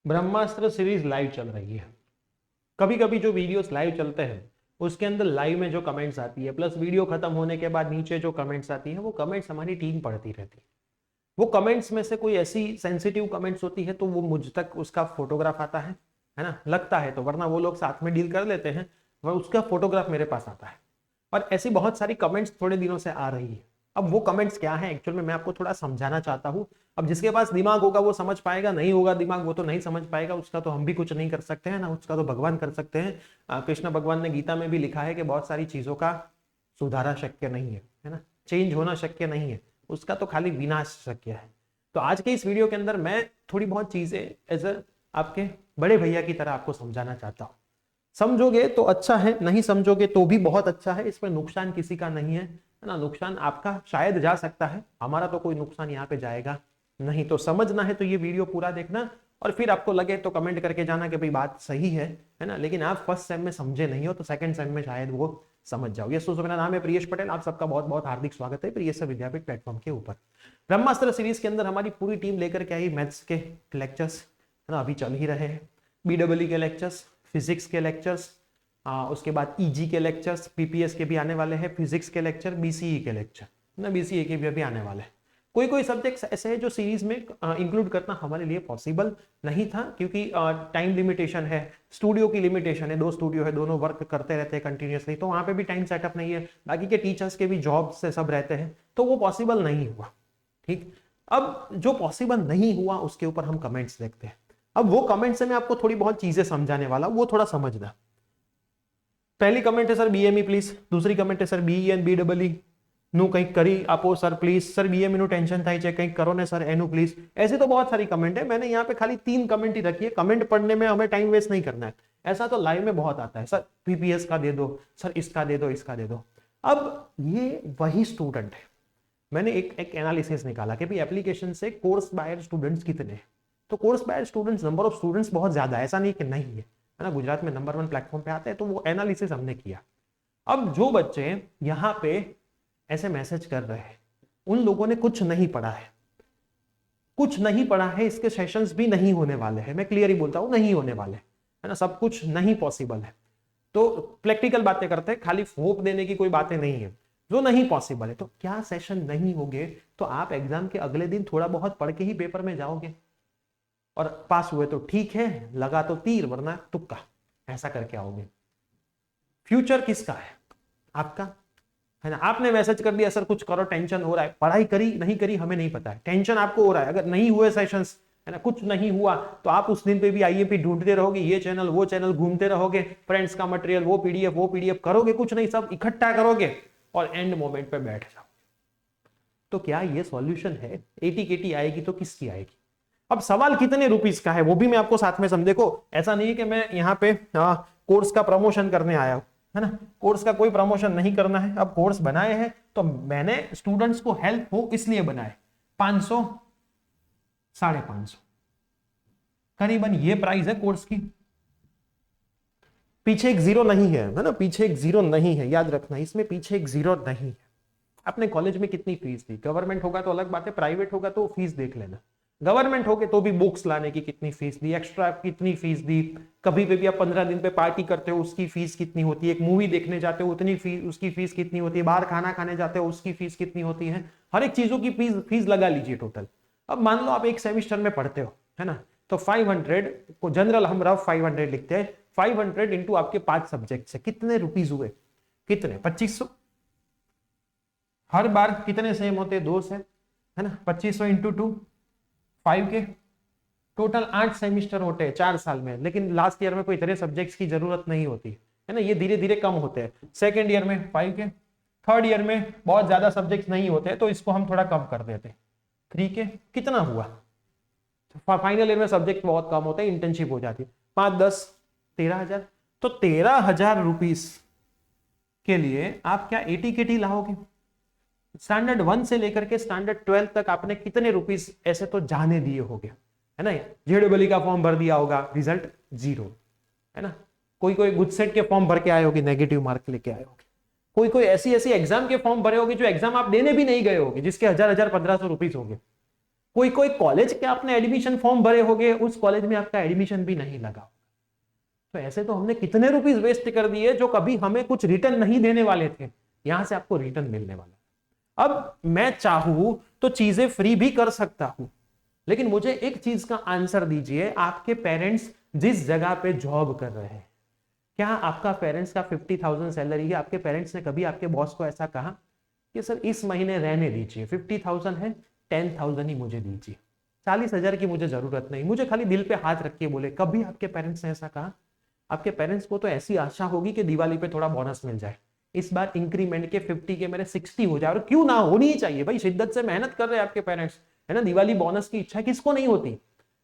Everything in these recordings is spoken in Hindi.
ब्रह्मास्त्र सीरीज लाइव चल रही है। कभी कभी जो वीडियोस लाइव चलते हैं उसके अंदर लाइव में जो कमेंट्स आती है प्लस वीडियो खत्म होने के बाद नीचे जो कमेंट्स आती है वो कमेंट्स हमारी टीम पढ़ती रहती है। वो कमेंट्स में से कोई ऐसी सेंसिटिव कमेंट्स होती है तो वो मुझ तक उसका फोटोग्राफ आता है ना, लगता है तो, वरना वो लोग साथ में डील कर लेते हैं, वह उसका फोटोग्राफ मेरे पास आता है। और ऐसी बहुत सारी कमेंट्स थोड़े दिनों से आ रही है। अब वो कमेंट्स क्या है एक्चुअल में मैं आपको थोड़ा समझाना चाहता हूँ। अब जिसके पास दिमाग होगा वो समझ पाएगा, नहीं होगा दिमाग वो तो नहीं समझ पाएगा, उसका तो हम भी कुछ नहीं कर सकते हैं ना, उसका तो भगवान कर सकते हैं। कृष्ण भगवान ने गीता में भी लिखा है कि बहुत सारी चीजों का सुधारा शक्य नहीं है ना, चेंज होना शक्य नहीं है, उसका तो खाली विनाश शक्य है। तो आज के इस वीडियो के अंदर मैं थोड़ी बहुत चीजें एज अ आपके बड़े भैया की तरह आपको समझाना चाहता हूँ। समझोगे तो अच्छा है, नहीं समझोगे तो भी बहुत अच्छा है, इसमें नुकसान किसी का नहीं है ना। नुकसान आपका शायद जा सकता है, हमारा तो कोई नुकसान यहाँ पे जाएगा नहीं। तो समझना है तो ये वीडियो पूरा देखना, और फिर आपको लगे तो कमेंट करके जाना कि भाई बात सही है ना। लेकिन आप फर्स्ट सेम में समझे नहीं हो तो सेकंड सेम में शायद वो समझ जाओ। ये दोस्तों मेरा नाम है प्रियेश पटेल, आप सबका बहुत बहुत हार्दिक स्वागत है प्रियेश विद्यापीठ प्लेटफॉर्म के ऊपर। ब्रह्मास्त्र सीरीज के अंदर हमारी पूरी टीम लेकर के आई मैथ्स के लेक्चर्स है ना, अभी चल ही रहे हैं। BEE के लेक्चर्स, फिजिक्स के लेक्चर्स, उसके बाद EG के लेक्चर्स, PPS के भी आने वाले हैं, फिजिक्स के लेक्चर, BCE के लेक्चर ना, BCE के भी अभी आने वाले हैं। कोई कोई सब्जेक्ट्स ऐसे हैं जो सीरीज में इंक्लूड करना हमारे लिए पॉसिबल नहीं था क्योंकि टाइम लिमिटेशन है, स्टूडियो की लिमिटेशन है, 2 स्टूडियो है, दोनों वर्क करते रहते हैं कंटिन्यूसली, तो वहाँ पे भी टाइम सेटअप नहीं है, बाकी के टीचर्स के भी जॉब से सब रहते हैं, तो वो पॉसिबल नहीं हुआ। ठीक, अब जो पॉसिबल नहीं हुआ उसके ऊपर हम कमेंट्स देखते हैं। अब वो कमेंट से मैं आपको थोड़ी बहुत चीजें समझाने वाला हूं, वो थोड़ा समझना। पहली कमेंट है सर BME प्लीज, दूसरी कमेंट है सर BE एंड BEE નું કંઈક કરી આપો સર પ્લીઝ, સર BME નું ટેન્શન થાય છે કંઈક કરો ને સર એનું પ્લીઝ। ऐसे तो बहुत सारी कमेंट है, मैंने यहाँ पे खाली 3 कमेंट ही रखी है। कमेंट पढ़ने में हमें टाइम वेस्ट नहीं करना है, ऐसा तो लाइव में बहुत आता है, सर PPS का दे दो, सर इसका दे दो, इसका दे दो। अब ये वही स्टूडेंट है, मैंने एक एनालिसिस निकाला कि भाई एप्लीकेशन से कोर्स बायर स्टूडेंट्स कितने हैं। तो कोर्स बायर स्टूडेंट्स, नंबर ऑफ स्टूडेंट्स बहुत ज्यादा है, ऐसा नहीं कि नहीं है ना, गुजरात में नंबर 1 प्लेटफॉर्म पे आते हैं, तो वो एनालिसिस हमने किया। अब जो बच्चे यहाँ पे ऐसे मैसेज कर रहे हैं उन लोगों ने कुछ नहीं पढ़ा है, कुछ नहीं पढ़ा है, इसके सेशंस भी नहीं होने वाले हैं, मैं क्लियर ही बोलता हूं नहीं होने वाले है ना, सब कुछ नहीं पॉसिबल है। तो प्रैक्टिकल बातें करते हैं, खाली होप देने की कोई बातें नहीं है, जो नहीं पॉसिबल है। तो क्या सेशन नहीं होंगे तो आप एग्जाम के अगले दिन थोड़ा बहुत पढ़ के ही पेपर में जाओगे, और पास हुए तो ठीक है, लगा तो तीर वरना तुक्का, ऐसा करके आओगे। फ्यूचर किसका है? आपका है ना। आपने मैसेज कर दिया सर कुछ करो, टेंशन हो रहा है, पढ़ाई करी नहीं करी हमें नहीं पता है, टेंशन आपको हो रहा है। अगर नहीं हुए सेशंस है ना, कुछ नहीं हुआ तो आप उस दिन पे भी IAP ढूंढते रहोगे, ये चैनल वो चैनल घूमते रहोगे, फ्रेंड्स का मटेरियल, वो PDF करोगे, कुछ नहीं, सब इकट्ठा करोगे और एंड मोमेंट पे बैठ जाओ। तो क्या ये सॉल्यूशन है? AT-KT आएगी तो किसकी आएगी? अब सवाल कितने रुपीस का है वो भी मैं आपको साथ में समझ। देखो ऐसा नहीं है कि मैं यहाँ पे कोर्स का प्रमोशन करने आया हूं है ना, कोर्स का कोई प्रमोशन नहीं करना है। अब कोर्स बनाए हैं तो मैंने स्टूडेंट्स को हेल्प हो इसलिए बनाए। 500 550 करीबन ये प्राइस है कोर्स की। पीछे एक जीरो नहीं है ना, पीछे एक जीरो नहीं है, याद रखना, इसमें पीछे एक जीरो नहीं है। अपने कॉलेज में कितनी फीस दी, गवर्नमेंट होगा तो अलग बात है, प्राइवेट होगा तो फीस देख लेना। गवर्नमेंट हो गए तो भी बुक्स लाने की कितनी फीस दी, एक्स्ट्रा कितनी फीस दी, कभी पे भी आप 15 दिन पे पार्टी करते हो उसकी फीस कितनी होती है, एक मूवी देखने जाते हो उतनी फीस, उसकी फीस कितनी होती है, बाहर खाना खाने जाते हो उसकी फीस कितनी होती है, हर एक चीजों की फीस लगा लीजिए टोटल। अब मान लो आप एक सेमिस्टर में पढ़ते हो है ना, तो 500 को जनरल हम रफ 500 लिखते हैं, 500 इंटू आपके 5 सब्जेक्ट से कितने रुपीज हुए, कितने 2500। हर बार कितने सेम होते हैं? 2 सेम है ना, 2500 इंटू 2 5 के, टोटल 8 सेमिस्टर होते हैं 4 साल में। लेकिन लास्ट ईयर में कोई इतने सब्जेक्ट्स की जरूरत नहीं होती है ना, ये धीरे धीरे कम होते हैं। सेकेंड ईयर में 5 के, थर्ड ईयर में बहुत ज्यादा सब्जेक्ट्स नहीं होते तो इसको हम थोड़ा कम कर देते हैं 3 के। कितना हुआ? फाइनल ईयर में सब्जेक्ट बहुत कम होते हैं, इंटर्नशिप हो जाती है, 5 10 13,000। तो 13,000 रुपीस के लिए आप क्या AT-KT लाओगे? स्टैंडर्ड 1 से लेकर के स्टैंडर्ड 12 तक आपने कितने रुपीस ऐसे तो जाने दिए होंगे है ना। JEE का फॉर्म भर दिया होगा, रिजल्ट 0 है ना। कोई कोई गुजसेट के फॉर्म भर के आए होगे, नेगेटिव मार्क लेके आए होगे। कोई कोई ऐसी ऐसी एग्जाम के फॉर्म भरे होगे जो एग्जाम आप देने भी नहीं गए होगे, जिसके 1000 1500 रुपीस होंगे। कोई कोई कॉलेज के आपने एडमिशन फॉर्म भरे होंगे, उस कॉलेज में आपका एडमिशन भी नहीं लगा। तो ऐसे तो हमने कितने रुपीस वेस्ट कर दिए जो कभी हमें कुछ रिटर्न नहीं देने वाले थे, यहां से आपको रिटर्न मिलने वाला। अब मैं चाहूं तो चीजें फ्री भी कर सकता हूं, लेकिन मुझे एक चीज का आंसर दीजिए, आपके पेरेंट्स जिस जगह पे जॉब कर रहे हैं, क्या आपका पेरेंट्स का 50,000 सैलरी है? आपके पेरेंट्स ने कभी आपके बॉस को ऐसा कहा कि सर इस महीने रहने दीजिए, 50,000 है, 10,000 ही मुझे दीजिए, 40,000 की मुझे जरूरत नहीं, मुझे खाली दिल पे हाथ रख के बोले? कभी आपके पेरेंट्स ने ऐसा कहा? आपके पेरेंट्स को तो ऐसी आशा होगी कि दिवाली पे थोड़ा बोनस मिल जाए, इस बार इंक्रीमेंट के 50 के मेरे 60 हो जाए। और क्यों ना, होनी ही चाहिए भाई, शिद्दत से मेहनत कर रहे हैं आपके पेरेंट्स, है ना। दिवाली बोनस की इच्छा किसको नहीं होती,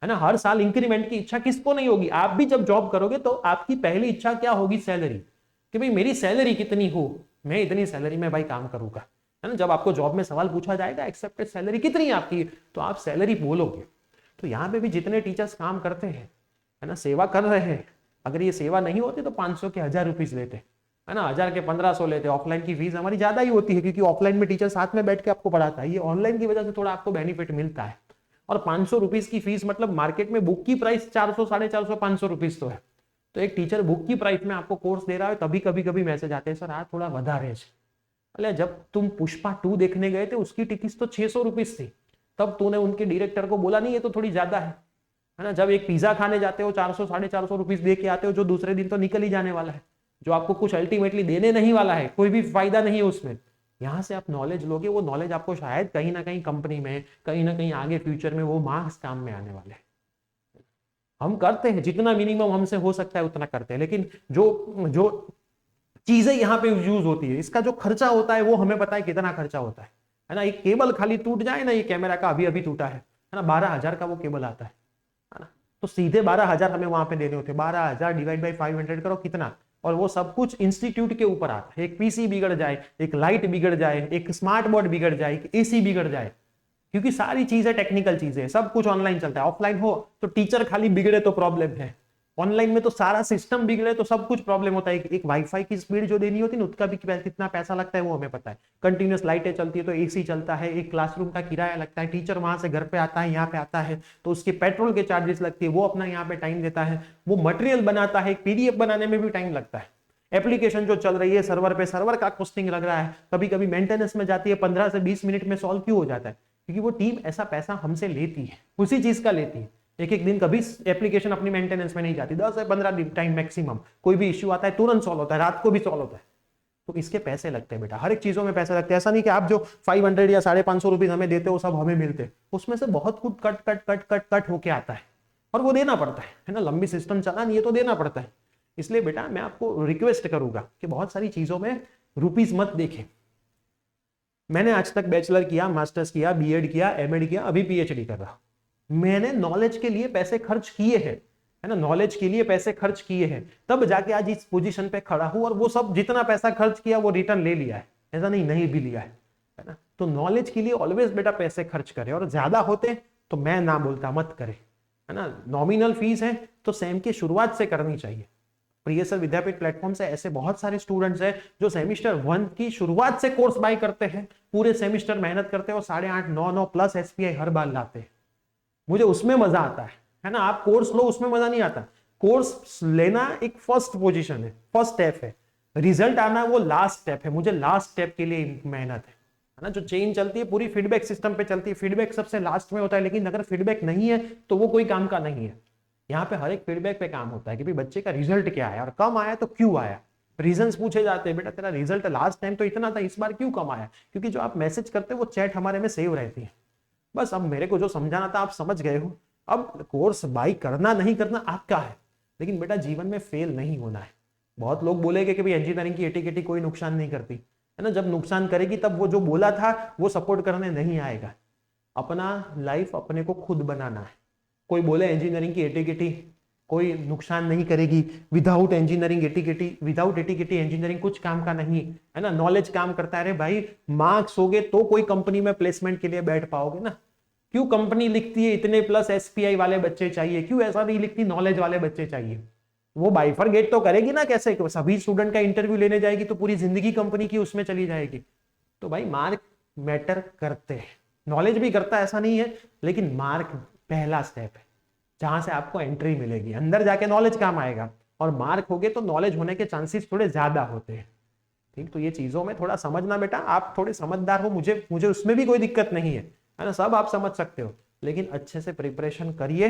है ना। हर साल इंक्रीमेंट की इच्छा किसको नहीं होगी। आप भी जब जॉब करोगे तो आपकी पहली इच्छा क्या होगी? सैलरी, कि भाई मेरी सैलरी कितनी हो, मैं इतनी सैलरी में भाई काम करूंगा, है ना। जब आपको जॉब में सवाल पूछा जाएगा एक्सेप्टेड सैलरी कितनी है आपकी, तो आप सैलरी बोलोगे। तो यहाँ पे भी जितने टीचर्स काम करते हैं, है ना, सेवा कर रहे हैं, अगर ये सेवा नहीं होती तो 500 के 1000 रुपीज लेते, है ना, 1000 के 1500 लेते। ऑफलाइन की फीस हमारी ज्यादा ही होती है, क्योंकि ऑफलाइन में टीचर साथ में बैठ के आपको पढ़ाता है, ये ऑनलाइन की वजह से थोड़ा आपको बेनिफिट मिलता है। और 500 रुपीज की फीस मतलब मार्केट में बुक की प्राइस 400, 450, 500 रुपीज तो है। तो एक टीचर बुक की प्राइस में आपको कोर्स दे रहा है, तभी कभी कभी मैसेज आते हैं सर आज थोड़ा વધારે है। अरे जब तुम पुष्पा 2 देखने गए थे उसकी टिकट तो 600 रुपीज थी, तब तूने उनके डायरेक्टर को बोला नहीं ये तो थोड़ी ज्यादा है ना। जब एक पिज्जा खाने जाते हो 400, 450 रुपीज दे के आते हो, जो दूसरे दिन तो निकल ही जाने वाला है, जो आपको कुछ अल्टीमेटली देने नहीं वाला है, कोई भी फायदा नहीं है उसमें। यहां से आप नॉलेज लोगे, वो नॉलेज आपको शायद कहीं ना कहीं कंपनी में, कहीं ना कहीं आगे फ्यूचर में वो मार्क्स काम में आने वाले हैं। हम करते हैं जितना मिनिमम हमसे हो सकता है उतना करते हैं, लेकिन जो जो चीजें यहाँ पे यूज होती है, इसका जो खर्चा होता है वो हमें पता है कितना खर्चा होता है ना। एक केबल खाली टूट जाए ना, ये कैमरा का अभी अभी टूटा है ना, 12,000 का वो केबल आता है ना। तो सीधे 12,000 हमें वहां पे देने होते हैं, 12,000 डिवाइड बाई 500 करो कितना, और वो सब कुछ इंस्टीट्यूट के ऊपर आता है। एक पीसी बिगड़ जाए, एक लाइट बिगड़ जाए, एक स्मार्ट बोर्ड बिगड़ जाए, एक एसी बिगड़ जाए, क्योंकि सारी चीजें टेक्निकल चीजें, सब कुछ ऑनलाइन चलता है। ऑफलाइन हो तो टीचर खाली बिगड़े तो प्रॉब्लम है, ऑनलाइन में तो सारा सिस्टम बिगड़े तो सब कुछ प्रॉब्लम होता है। एक वाईफाई की स्पीड जो देनी होती है ना, उसका भी कितना पैसा लगता है वो हमें पता है। कंटिन्यूअस लाइटें चलती है तो एसी चलता है, एक क्लासरूम का किराया लगता है, टीचर वहां से घर पे आता है यहाँ पे आता है तो उसके पेट्रोल के चार्जेस लगती है, वो अपना यहाँ पे टाइम देता है, वो मटेरियल बनाता है, एक पीडीएफ बनाने में भी टाइम लगता है। एप्लीकेशन जो चल रही है सर्वर पे, सर्वर का कॉस्टिंग लग रहा है, कभी कभी मेंटेनेंस में जाती है, 15 से 20 मिनट में सॉल्व क्यों हो जाता है? क्योंकि वो टीम ऐसा पैसा हमसे लेती है, उसी चीज का लेती है। एक एक दिन कभी एप्लीकेशन अपनी मेंटेनेंस में नहीं जाती, 10 से 15 दिन टाइम मैक्सिमम। कोई भी इश्यू आता है तुरंत सॉल्व होता है, रात को भी सॉल्व होता है। तो इसके पैसे लगते हैं बेटा, हर एक चीजों में पैसे लगते हैं। ऐसा नहीं कि आप जो 500 या 550 रुपीज हमें देते हो सब हमें मिलते, उसमें से बहुत कुछ cut cut cut cut cut होके आता है और वो देना पड़ता है ना। लंबी सिस्टम चला नहीं है तो देना पड़ता है। इसलिए बेटा मैं आपको रिक्वेस्ट करूंगा कि बहुत सारी चीजों में रुपीज मत देखें। मैंने आज तक बैचलर किया, मास्टर्स किया, बीएड किया, एमएड किया, अभी पीएचडी कर रहा। मैंने नॉलेज के लिए पैसे खर्च किए हैं, है ना, नॉलेज के लिए पैसे खर्च किए हैं, तब जाके आज इस पोजीशन पे खड़ा हूं। और वो सब जितना पैसा खर्च किया वो रिटर्न ले लिया है, ऐसा नहीं भी लिया है ना। तो नॉलेज के लिए ऑलवेज बेटा पैसे खर्च करे, और ज्यादा होते तो मैं ना बोलता मत करे, है ना। नॉमिनल फीस है तो सेम की शुरुआत से करनी चाहिए। प्रियसर विद्यापीठ प्लेटफॉर्म से ऐसे बहुत सारे स्टूडेंट्स हैं जो सेमिस्टर 1 की शुरुआत से कोर्स बाय करते हैं, पूरे सेमिस्टर मेहनत करते हैं और 8.5, 9 प्लस एसपीआई हर बार लाते हैं। मुझे उसमें मजा आता है ना। आप कोर्स लो उसमें मजा नहीं आता। कोर्स लेना एक फर्स्ट पोजीशन है, फर्स्ट स्टेप है, रिजल्ट आना वो लास्ट स्टेप है। मुझे लास्ट स्टेप के लिए मेहनत है ना। जो चेन चलती है पूरी फीडबैक सिस्टम पे चलती है, फीडबैक सबसे लास्ट में होता है, लेकिन अगर फीडबैक नहीं है तो वो कोई काम का नहीं है। यहाँ पे हर एक फीडबैक पे काम होता है कि भाई बच्चे का रिजल्ट क्या है, और कम आया तो क्यों आया। रीजंस पूछे जाते हैं, बेटा तेरा रिजल्ट लास्ट टाइम तो इतना था, इस बार क्यों कम आया? क्योंकि जो आप मैसेज करते हो वो चैट हमारे में सेव रहती है। बस अब मेरे को जो समझाना था आप समझ गए हो। अब कोर्स बाई करना नहीं करना आपका है, लेकिन बेटा जीवन में फेल नहीं होना है। बहुत लोग बोलेंगे कि भाई इंजीनियरिंग की एटी कोई नुकसान नहीं करती, है ना। जब नुकसान करेगी तब वो जो बोला था वो सपोर्ट करने नहीं आएगा। अपना लाइफ अपने को खुद बनाना है। कोई बोले इंजीनियरिंग की एटी कोई नुकसान नहीं करेगी, without engineering eighty without eighty engineering कुछ काम का नहीं है ना। नॉलेज काम करता है। अरे भाई मार्क्स होगे तो कोई कंपनी में प्लेसमेंट के लिए बैठ पाओगे ना। क्यों कंपनी लिखती है इतने प्लस एसपीआई वाले बच्चे चाहिए, क्यों ऐसा नहीं लिखती नॉलेज वाले बच्चे चाहिए? वो बाइफरगेट तो करेगी ना, कैसे सभी स्टूडेंट का इंटरव्यू लेने जाएगी तो पूरी जिंदगी कंपनी की उसमें चली जाएगी। तो भाई मार्क मैटर करते हैं, नॉलेज भी करता है ऐसा नहीं है, लेकिन मार्क पहला स्टेप है जहां से आपको एंट्री मिलेगी। अंदर जाके नॉलेज काम आएगा, और मार्क हो गए तो नॉलेज होने के चांसेस थोड़े ज्यादा होते हैं। ठीक, तो ये चीजों में थोड़ा समझना बेटा, आप थोड़े समझदार हो, मुझे उसमें भी कोई दिक्कत नहीं है ना, सब आप समझ सकते हो, लेकिन अच्छे से प्रिपरेशन करिए,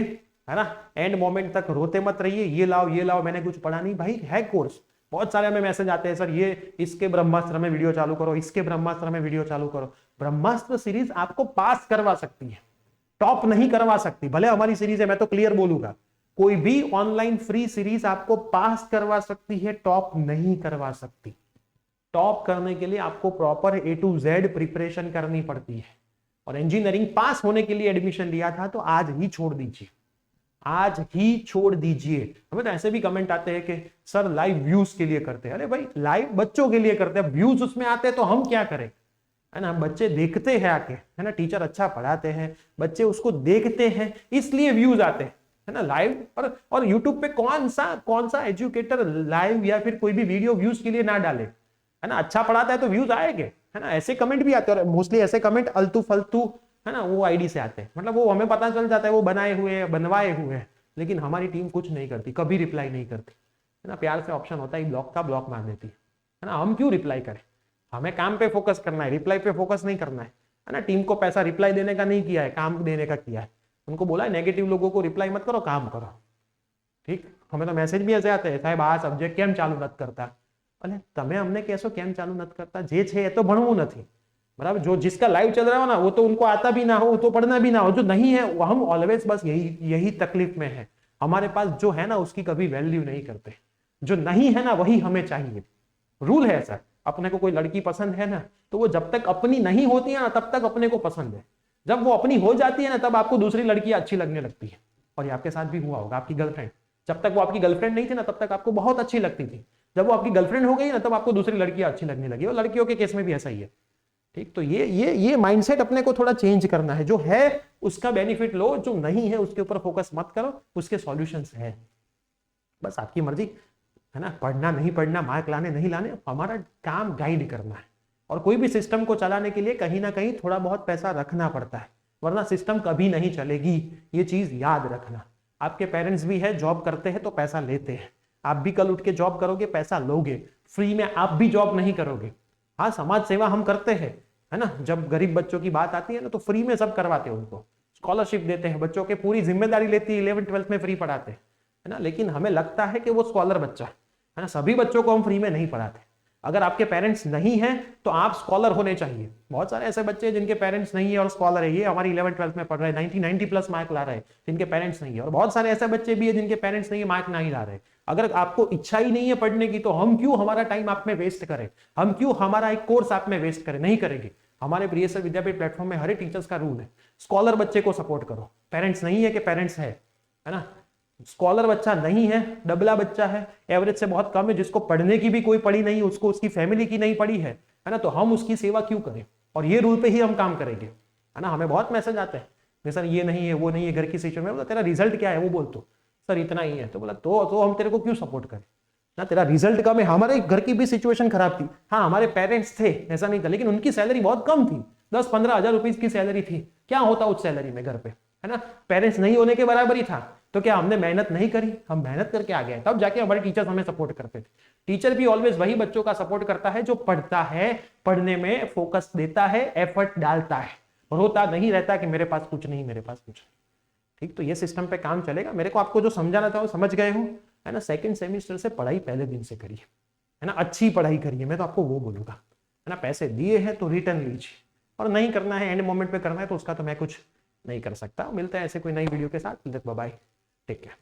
है ना। एंड मोमेंट तक रोते मत रहिए, ये लाओ मैंने कुछ पढ़ा नहीं। भाई है कोर्स, बहुत सारे हमें मैसेज आते हैं, सर ये इसके ब्रह्मास्त्र में वीडियो चालू करो, इसके ब्रह्मास्त्र में वीडियो चालू करो। ब्रह्मास्त्र सीरीज आपको पास करवा सकती है, टॉप नहीं करवा सकती। भले हमारी सीरीज है, मैं तो क्लियर बोलूंगा, कोई भी ऑनलाइन फ्री सीरीज आपको पास करवा सकती है, टॉप नहीं करवा सकती। टॉप करने के लिए आपको proper A to Z preparation करनी पड़ती है। और इंजीनियरिंग पास होने के लिए एडमिशन लिया था तो आज ही छोड़ दीजिए, आज ही छोड़ दीजिए। हमें तो ऐसे भी कमेंट आते हैं कि सर लाइव व्यूज के लिए करते हैं। अरे भाई, लाइव बच्चों के लिए करते हैं, व्यूज उसमें आते हैं तो हम क्या करें, है ना। बच्चे देखते हैं आके, है ना, टीचर अच्छा पढ़ाते हैं, बच्चे उसको देखते हैं, इसलिए व्यूज आते हैं, है ना। लाइव और यूट्यूब पे कौन सा एजुकेटर लाइव या फिर कोई भी वीडियो व्यूज के लिए ना डाले, है ना। अच्छा पढ़ाता है तो व्यूज आएंगे, है ना। ऐसे कमेंट भी आते हैं, और मोस्टली ऐसे कमेंट अल्तू फल्तू, है ना, वो आईडी से आते हैं, मतलब वो हमें पता चल जाता है वो बनवाए हुए हैं, लेकिन हमारी टीम कुछ नहीं करती, कभी रिप्लाई नहीं करती, है ना। प्यार से ऑप्शन होता है ब्लॉक का, ब्लॉक मार देती है ना। हम क्यों रिप्लाई करें, हमें काम पे फोकस करना है, रिप्लाई पे फोकस नहीं करना है ना। टीम को पैसा रिप्लाई देने का नहीं किया है, काम देने का किया है। उनको बोला है नेगेटिव लोगों को रिप्लाई मत करो, काम करो। ठीक, हमें तो मैसेज भी ऐसे आते हैं, साहब आ सब्जेक्ट केम चालू नत करता। अरे तमे अमने कहो केम चालू नत करता, जे छे तो भणवू नहीं, बराबर। जो जिसका लाइव चल रहा हो ना, वो तो उनको आता भी ना हो, तो पढ़ना भी ना हो। जो नहीं है वो हम ऑलवेज बस यही तकलीफ में है, हमारे पास जो है ना उसकी कभी वैल्यू नहीं करते। जो नहीं है ना वही हमें चाहिए, रूल है ऐसा। अपने को कोई लड़की पसंद है ना, तो वो जब तक अपनी नहीं होती है ना तब तक अपने को पसंद है। जब वो अपनी हो जाती है ना तब आपको दूसरी लड़की अच्छी लगने लगती है। और ये आपके साथ भी हुआ होगा, आपकी गर्लफ्रेंड, जब तक वो आपकी गर्लफ्रेंड नहीं थी ना तब तक आपको बहुत अच्छी लगती थी, जब वो आपकी गर्लफ्रेंड हो गई ना तब आपको दूसरी लड़कियां अच्छी लगने लगी। और लड़कियों के केस में भी ऐसा ही है। ठीक, तो ये माइंडसेट अपने को थोड़ा चेंज करना है। जो है उसका बेनिफिट लो, जो नहीं है उसके ऊपर फोकस मत करो, उसके सॉल्यूशंस है। बस आपकी मर्जी, है ना। पढ़ना नहीं पढ़ना, मार्क लाने नहीं लाने, हमारा काम गाइड करना है। और कोई भी सिस्टम को चलाने के लिए कहीं ना कहीं थोड़ा बहुत पैसा रखना पड़ता है, वरना सिस्टम कभी नहीं चलेगी। ये चीज याद रखना। आपके पेरेंट्स भी है, जॉब करते हैं तो पैसा लेते हैं, आप भी कल उठ के जॉब करोगे पैसा लोगे, फ्री में आप भी जॉब नहीं करोगे। हाँ, समाज सेवा हम करते हैं, है ना। जब गरीब बच्चों की बात आती है ना तो फ्री में सब करवाते हैं, उनको स्कॉलरशिप देते हैं, बच्चों के पूरी जिम्मेदारी लेती है, 11th-12th में फ्री पढ़ाते हैं, है ना। लेकिन हमें लगता है कि वो स्कॉलर बच्चा है ना, सभी बच्चों को हम फ्री में नहीं पढ़ाते। अगर आपके पेरेंट्स नहीं हैं तो आप स्कॉलर होने चाहिए। बहुत सारे ऐसे बच्चे हैं जिनके पेरेंट्स नहीं है और स्कॉलर है, ये हमारी 11th-12th में पढ़ रहे हैं, 90+ मार्क ला रहे हैं, जिनके पेरेंट्स नहीं है। और बहुत सारे ऐसे बच्चे भी है जिनके पेरेंट्स नहीं है, मार्क नहीं ला रहे। अगर आपको इच्छा ही नहीं है पढ़ने की तो हम क्यों हमारा टाइम आप में वेस्ट करें, हम क्यों हमारा एक कोर्स आप में वेस्ट करें, नहीं करेंगे। हमारे प्रियसर विद्यापीठ प्लेटफॉर्म में हर एक टीचर्स का रूल है, स्कॉलर बच्चे को सपोर्ट करो। पेरेंट्स नहीं है कि पेरेंट्स है ना। स्कॉलर बच्चा नहीं है, डबला बच्चा है, एवरेज से बहुत कम है, जिसको पढ़ने की भी कोई पड़ी नहीं, उसको उसकी फैमिली की नहीं पड़ी है ना, तो हम उसकी सेवा क्यों करें। और ये रूल पे ही हम काम करेंगे, है ना। हमें बहुत मैसेज आते हैं, सर ये नहीं है वो नहीं है, घर की सिचुएशन में, बोला तेरा रिजल्ट क्या है, वो बोल तो सर इतना ही है, तो बोला तो हम तेरे को क्यों सपोर्ट करें ना, तेरा रिजल्ट कम है। हमारे घर की भी सिचुएशन खराब थी, हाँ हमारे पेरेंट्स थे, ऐसा नहीं था, लेकिन उनकी सैलरी बहुत कम थी, 10-15 हजार रुपीज की सैलरी थी। क्या होता उस सैलरी में घर पे, है ना। पेरेंट्स नहीं होने के बराबर ही था, तो क्या हमने मेहनत नहीं करी, हम मेहनत करके आ गए, तब जाके हमारे टीचर्स हमें सपोर्ट करते थे। टीचर भी ऑलवेज वही बच्चों का सपोर्ट करता है जो पढ़ता है, पढ़ने में फोकस देता है, एफर्ट डालता है, रोता नहीं रहता कि मेरे पास कुछ नहीं, मेरे पास कुछ नहीं। ठीक, तो ये सिस्टम पे काम चलेगा। मेरे को आपको जो समझाना था वो समझ गए हो, है ना। सेकंड सेमेस्टर से पढ़ाई पहले दिन से करिए, है ना, अच्छी पढ़ाई करिए, मैं तो आपको वो बोलूंगा, है ना। पैसे दिए हैं तो रिटर्न लीजिए, और नहीं करना है एंड मोमेंट पे करना है तो उसका तो मैं कुछ नहीं कर सकता। मिलते हैं ऐसे कोई नई वीडियो के साथ, बाय बाय, टेक केयर।